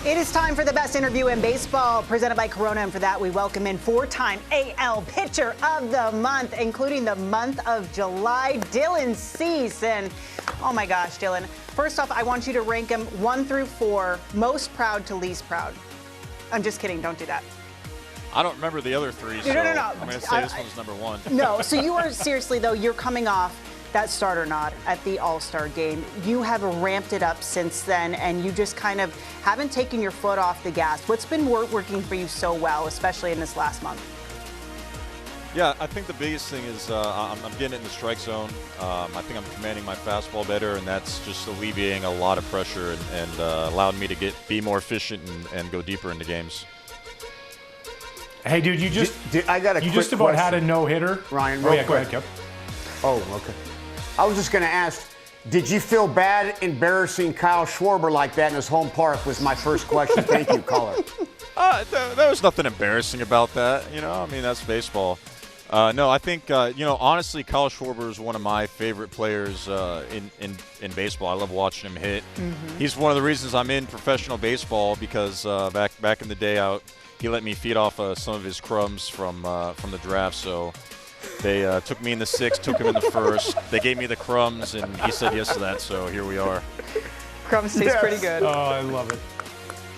It is time for the best interview in baseball, presented by Corona, and for that we welcome in four-time AL Pitcher of the Month, including the month of July, Dylan Cease. And oh my gosh, Dylan, first off, I want you to rank him 1 through 4, most proud to least proud. I'm just kidding, don't do that. I don't remember the other three, so no. I'm going to say this one's number 1. No, so you are seriously, though, you're coming off that starter nod at the All-Star game. You have ramped it up since then, and you just kind of haven't taken your foot off the gas. What's been working for you so well, especially in this last month? Yeah, I think the biggest thing is I'm getting it in the strike zone. I think I'm commanding my fastball better, and that's just alleviating a lot of pressure and allowing me to be more efficient and go deeper into games. Hey, dude, you just question. Had a no-hitter. Ryan, real quick. Go ahead, Kev. Oh, okay. I was just going to ask, did you feel bad embarrassing Kyle Schwarber like that in his home park was my first question. Thank you, caller. There was nothing embarrassing about that. I mean, that's baseball. No, I think, honestly, Kyle Schwarber is one of my favorite players in baseball. I love watching him hit. Mm-hmm. He's one of the reasons I'm in professional baseball because back in the day, he let me feed off some of his crumbs from the draft. So they took me in the 6th, took him in the 1st. They gave me the crumbs, and he said yes to that. So here we are. Crumbs tastes pretty good. Oh, I love it.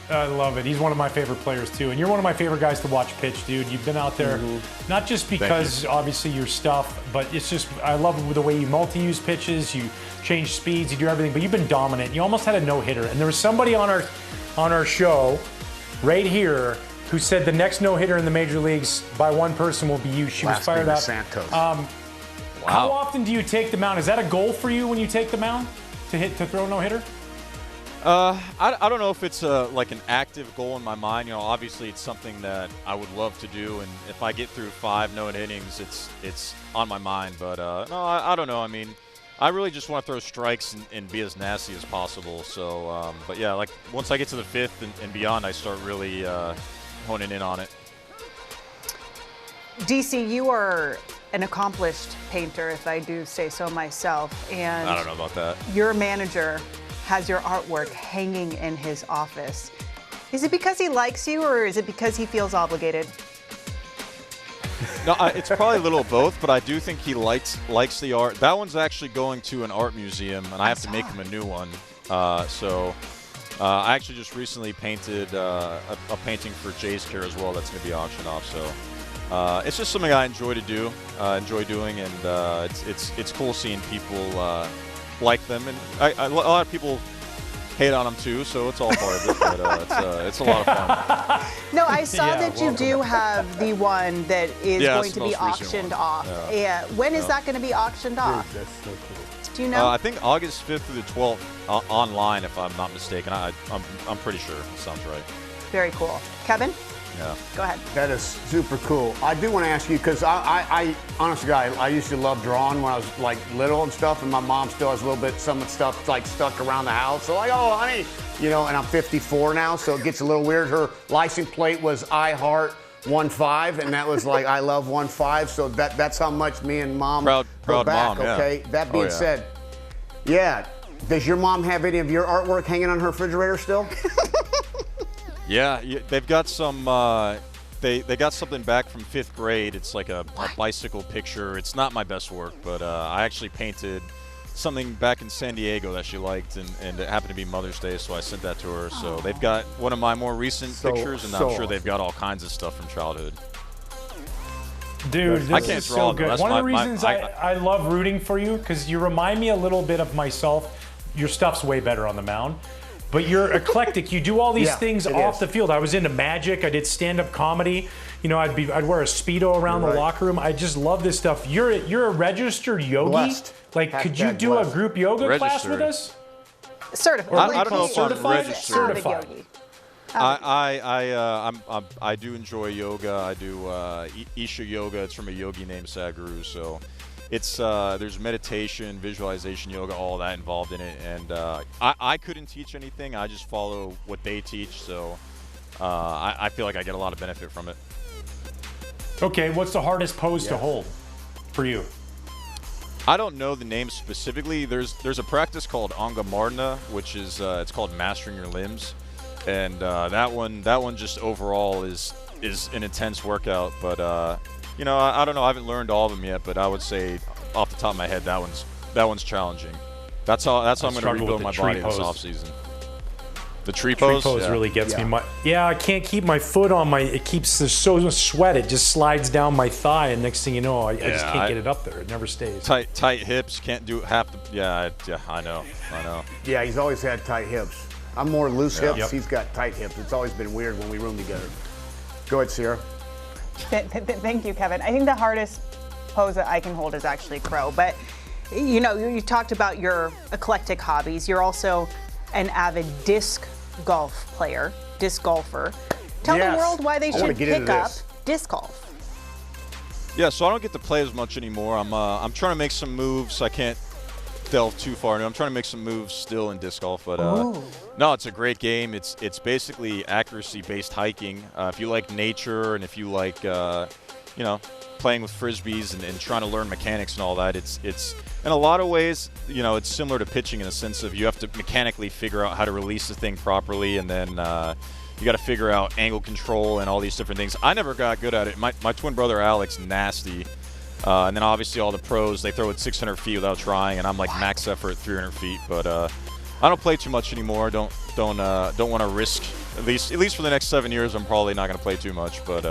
I love it. He's one of my favorite players, too. And you're one of my favorite guys to watch pitch, dude. You've been out there, not just because, obviously, your stuff, but it's just, I love the way you multi-use pitches, you change speeds, you do everything, but you've been dominant. You almost had a no-hitter. And there was somebody on our show right here who said the next no-hitter in the major leagues by one person will be you. She was fired up. Santos. Wow. How often do you take the mound? Is that a goal for you when you take the mound to throw a no-hitter? I don't know if it's like an active goal in my mind. Obviously it's something that I would love to do, and if I get through 5 no innings, it's on my mind. But no, I don't know. I mean, I really just want to throw strikes and be as nasty as possible. So, but yeah, like once I get to the 5th and beyond, I start really honing in on it. DC, you are an accomplished painter, if I do say so myself, and I don't know about that. Your manager has your artwork hanging in his office. Is it because he likes you, or is it because he feels obligated? No, it's probably a little of both, but I do think he likes the art. That one's actually going to an art museum, and I have to make him a new one. I actually just recently painted a painting for Jay's Care as well that's going to be auctioned off. So it's just something I enjoy doing, and it's cool seeing people like them, and a lot of people hate on them too, so it's all part of it, but it's a lot of fun. No, I saw that you do have the one that is going to be auctioned off. Yeah. When is that going to be auctioned off? That's so cool. Do you know? I think August 5th through the 12th online, if I'm not mistaken. I'm pretty sure. That sounds right. Very cool. Kevin? Yeah. Go ahead. That is super cool. I do want to ask you, because I honestly, I used to love drawing when I was like little and stuff, and my mom still has a little bit, some of the stuff like stuck around the house. So like, oh, honey, and I'm 54 now, so it gets a little weird. Her license plate was I Heart 15, and that was like I Love 15. So that's how much me and mom proud back. mom, yeah. Okay. That being said, yeah. Does your mom have any of your artwork hanging on her refrigerator still? Yeah, they've got some. They got something back from 5th grade. It's like a bicycle picture. It's not my best work, but I actually painted something back in San Diego that she liked, and it happened to be Mother's Day, so I sent that to her. So they've got one of my more recent pictures, and I'm sure they've got all kinds of stuff from childhood. Dude, this is so good. One of the reasons I love rooting for you, because you remind me a little bit of myself. Your stuff's way better on the mound. But you're eclectic. You do all these things off the field. I was into magic. I did stand-up comedy. I'd wear a Speedo around the locker room. I just love this stuff. You're a registered yogi. Blessed. Like, could you do a group yoga class with us? Certified. I don't know if I'm registered. Certified. I do enjoy yoga. I do Isha yoga. It's from a yogi named Sadhguru. So it's there's meditation, visualization, yoga, all that involved in it. And I couldn't teach anything. I just follow what they teach. So I feel like I get a lot of benefit from it. Okay, what's the hardest pose to hold for you? I don't know the name specifically. There's a practice called Anga Marna, which is it's called mastering your limbs. And that one just overall is an intense workout. But you know, I don't know. I haven't learned all of them yet, but I would say off the top of my head, that one's challenging. That's how I'm going to rebuild my body this offseason. The tree pose really gets me. I can't keep my foot on my. It keeps there's so much sweat. It just slides down my thigh, and next thing you know, I just can't get it up there. It never stays. Tight hips, can't do half the. Yeah, I know. Yeah, he's always had tight hips. I'm more loose hips. Yep. He's got tight hips. It's always been weird when we room together. Go ahead, Sierra. Thank you, Kevin. I think the hardest pose that I can hold is actually crow. But you know, you talked about your eclectic hobbies. You're also an avid disc golfer. Tell the world why they should pick up disc golf. Yeah, so I don't get to play as much anymore. I'm trying to make some moves. I can't delve too far. I'm trying to make some moves still in disc golf, but no, it's a great game. It's basically accuracy-based hiking. If you like nature and if you like you know, playing with frisbees and trying to learn mechanics and all that, it's in a lot of ways, you know, it's similar to pitching in the sense of you have to mechanically figure out how to release the thing properly, and then you got to figure out angle control and all these different things. I never got good at it. My twin brother Alex, nasty. And then obviously all the pros, they throw it 600 feet without trying, and I'm like max effort at 300 feet. But I don't play too much anymore. Don't want to risk, at least for the next 7 years, I'm probably not going to play too much. But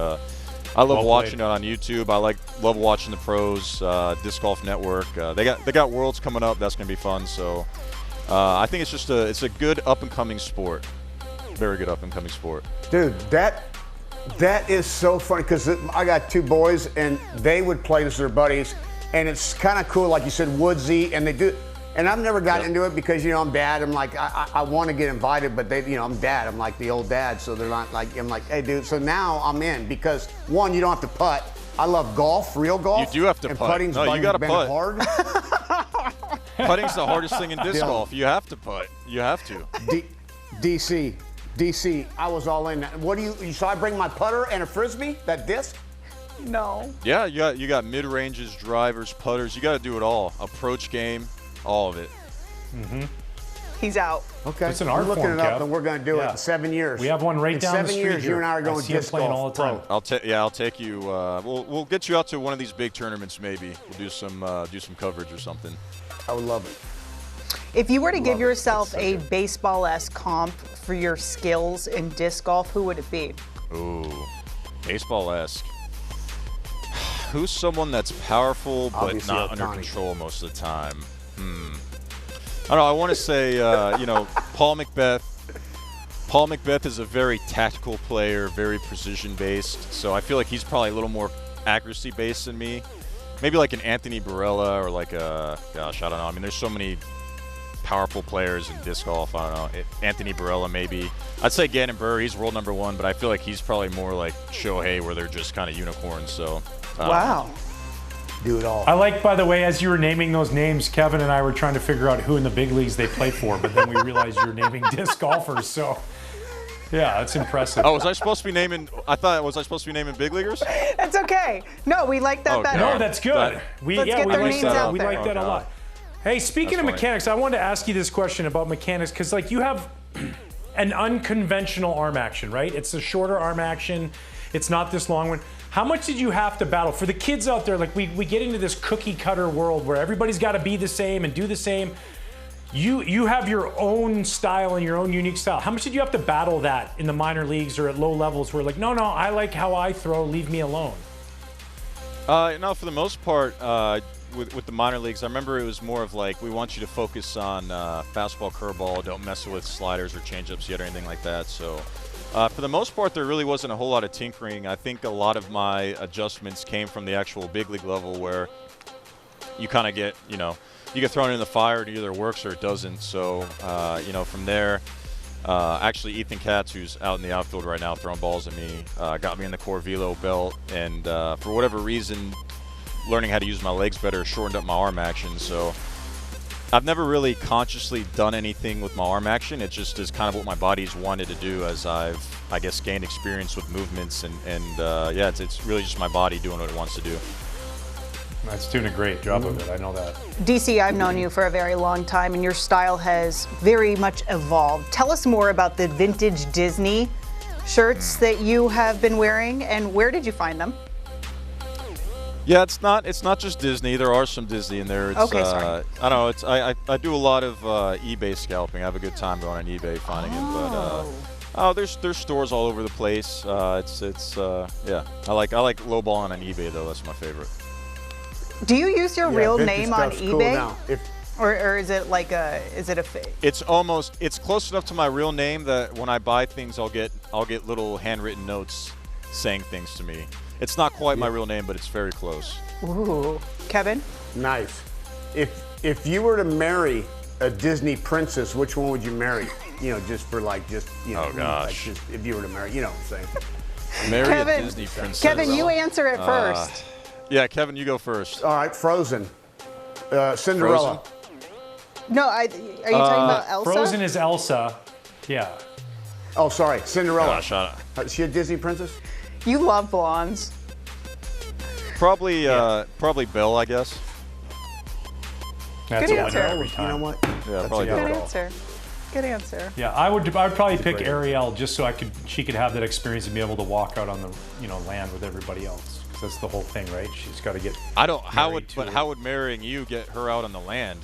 I love watching it on YouTube. I love watching the pros, Disc Golf Network. They got Worlds coming up. That's going to be fun. So I think it's a good up and coming sport. Very good up and coming sport. Dude, that is so funny because I got two boys and they would play with their buddies, and it's kind of cool, like you said, woodsy, and they do. And I've never gotten into it because, you know, I'm dad. I'm like, I want to get invited, but they, you know, I'm dad. I'm like the old dad, so they're not like, I'm like, hey, dude. So now I'm in because, one, you don't have to putt. I love golf, real golf. You do have to and putt. Putting's No, you got to putt. Hard. Putting's the hardest thing in disc golf. You have to putt. You have to. DC, I was all in. What do you? So I bring my putter and a frisbee, that disc? No. Yeah, you got mid ranges, drivers, putters. You got to do it all. Approach game, all of it. Mm-hmm. He's out. Okay. It's an art looking form, it up, Kev. and we're going to do it in 7 years. We have one right down the street. 7 years, here. you and I are going disc golf all the time. I'll take you. We'll get you out to one of these big tournaments. Maybe we'll do some coverage or something. I would love it. If you were to give yourself a baseball-esque comp for your skills in disc golf, who would it be? Ooh, baseball-esque. Who's someone that's powerful but Obviously not Ohtani. under control most of the time? I don't know. I want to say, you know, Paul McBeth. Paul McBeth is a very tactical player, very precision-based. So I feel like he's probably a little more accuracy-based than me. Maybe like an Anthony Barella or like a, gosh, I don't know. I mean, there's so many powerful players in disc golf. I don't know. Anthony Barella, maybe. I'd say Gannon Burr. He's world #1, but I feel like he's probably more like Shohei, where they're just kind of unicorns. So. Wow. Do it all. I like, by the way, as you were naming those names, Kevin and I were trying to figure out who in the big leagues they play for, but then we realized you're naming disc golfers. So, yeah, that's impressive. Oh, was I supposed to be naming? Was I supposed to be naming big leaguers? That's okay. No, we like that better. No, that's good. Let's get their names out we there. like that a lot. Hey, speaking of mechanics, I wanted to ask you this question about mechanics because, like, you have an unconventional arm action, right? It's a shorter arm action. It's not this long one. How much did you have to battle? For the kids out there, like, we get into this cookie cutter world where everybody's got to be the same and do the same. You have your own style and your own unique style. How much did you have to battle that in the minor leagues or at low levels where, like, no, I like how I throw, leave me alone? No, for the most part, with the minor leagues, I remember it was more of like, we want you to focus on fastball, curveball, don't mess with sliders or changeups yet or anything like that. So for the most part, there really wasn't a whole lot of tinkering. I think a lot of my adjustments came from the actual big league level where you kind of get, you get thrown in the fire. It either works or it doesn't. So, from there, actually Ethan Katz, who's out in the outfield right now throwing balls at me, got me in the core velo belt. And for whatever reason, learning how to use my legs better shortened up my arm action. So I've never really consciously done anything with my arm action. It just is kind of what my body's wanted to do as I've, I guess, gained experience with movements. And yeah, it's really just my body doing what it wants to do. That's doing a great job of it. I know that. DC, I've known you for a very long time, and your style has very much evolved. Tell us more about the vintage Disney shirts that you have been wearing, and where did you find them? Yeah, it's not just Disney. There are some Disney in there. It's, okay, sorry. I don't know. I do a lot of eBay scalping. I have a good time going on eBay finding it. But there's stores all over the place. Yeah. I like lowballing on eBay though. That's my favorite. Do you use your real name on stuff's cool eBay? now. Or is it like is it a fake? It's close enough to my real name that when I buy things, I'll get little handwritten notes saying things to me. It's not quite my real name, but it's very close. Ooh, Kevin? Nice. If you were to marry a Disney princess, which one would you marry? You know, Oh gosh. Like if you were to marry, you know what I'm saying? Marry Kevin, a Disney princess. Kevin, you answer it first. Yeah, Kevin, you go first. All right, Frozen. Cinderella. Frozen? No, are you talking about Elsa? Frozen is Elsa. Yeah. Oh, sorry, Cinderella. Gosh, Is she a Disney princess? You love blondes. probably Belle, I guess. That's Good a answer. winner every time. You know what? Yeah, probably Good Belle. answer. Good answer. Yeah, I would probably pick great Ariel just so she could have that experience and be able to walk out on the land with everybody else. 'Cause that's the whole thing, right? She's got to get. How would marrying you get her out on the land?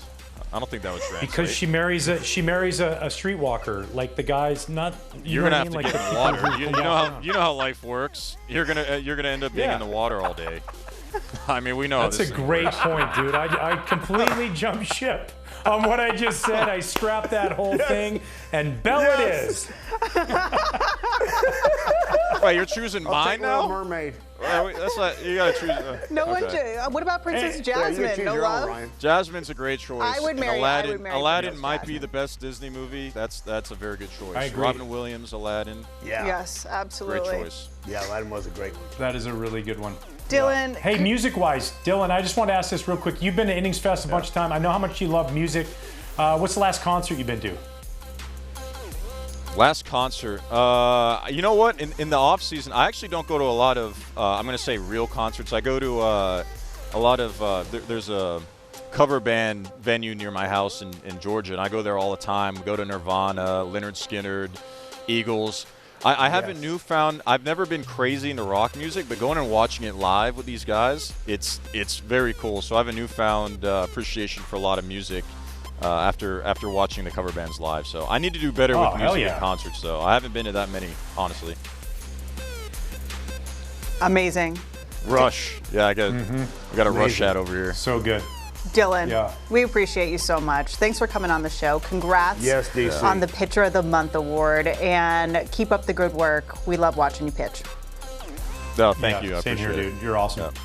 I don't think that would translate. Because she marries a streetwalker, like the guys. Not You're gonna have to like get in the water. You know how life works. You're gonna end up being in the water all day. I mean, we know That's this a thing great works. point, dude. I completely jumped ship on what I just said. I scrapped that whole thing, and Belle it is. Wait, you're choosing mine Little now? Mermaid. That's not. You gotta choose. No one. Okay. What about Princess Yeah, you Jasmine? choose No your own, love. Ryan. Jasmine's a great choice. I would And marry Aladdin Princess might be Jasmine. the best Disney movie. That's a very good choice. I agree. Robin Williams, Aladdin, Yeah. Yes, great absolutely. choice. Yeah, Aladdin was a great one. That is a really good one. Dylan. Hey, music-wise, Dylan, I just want to ask this real quick. You've been to Innings Fest a bunch of time. I know how much you love music. What's the last concert you've been to? Last concert. You know what? In the off season, I actually don't go to a lot of. I'm going to say real concerts. I go to a lot of. There's a cover band venue near my house in Georgia, and I go there all the time. Go to Nirvana, Lynyrd Skynyrd, Eagles. I have a newfound. I've never been crazy into rock music, but going and watching it live with these guys, it's very cool. So I have a newfound appreciation for a lot of music. After watching the cover bands live. So I need to do better with music at concerts, though. I haven't been to that many, honestly. Amazing. Rush. Yeah, I got a Rush hat over here. So good. Dylan, Yeah. we appreciate you so much. Thanks for coming on the show. Congrats Yes, DC. on the Pitcher of the Month award, and keep up the good work. We love watching you pitch. No, thank you. I Same appreciate here, it. dude. You're awesome. Yeah.